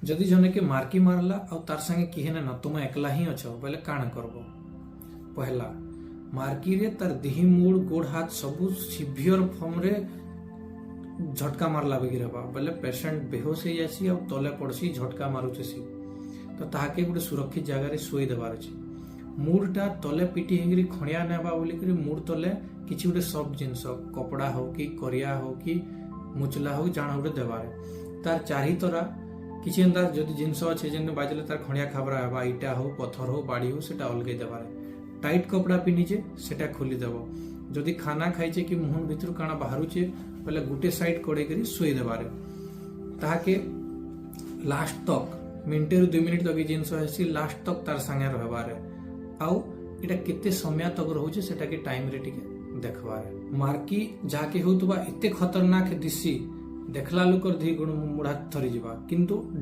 जदि जने के मार्की मारला और तार संगे किहे न तुम एकला ही अछ बोले काण करबो। पहला मार्की रे तार दिही मूड़ गोड़ हाथ सबू सीवियर फॉर्म रे झटका मारला बेगिर हवा बोले पेशेंट बेहोश हो जासी और तले पड़सी झटका मारुचसी तो ताके गोटे सुरक्षित जगह रे सोई देबार अछि। मूडटा तले पिटी हेगिरी खणिया नेबा बोली करी मूड तले किछि गोटे सब जिंस कपड़ा हो कि करिया हो कि मुचला हो जाण गोटे देबार तार चारि तरा किछि एंदा जदि जिंस अछि जेने बाजले तार खणिया खाबरा हेबा इटा हो पत्थर हो बाड़ी हो सेटा अलगे देबार। टाइट कपड़ा पिनिचे सेटा खोली देबो। जदि खाना खाइचे कि मुहन भितर काना बाहरुचे बोले गुटे साइड कोड़े करी सोई देबार ताके लास्ट तक मिनटे रु 2 मिनिट तक जिंस हेसी लास्ट तक तार संगे रहबार आउ इटा केते समय तक रहउचे सेटा के टाइम रे टिके देखबार। मार्की जाके होतबा एते खतरनाक दिसी देखला लोकर धी गुण मुढ़ा थरी जिबा किंतु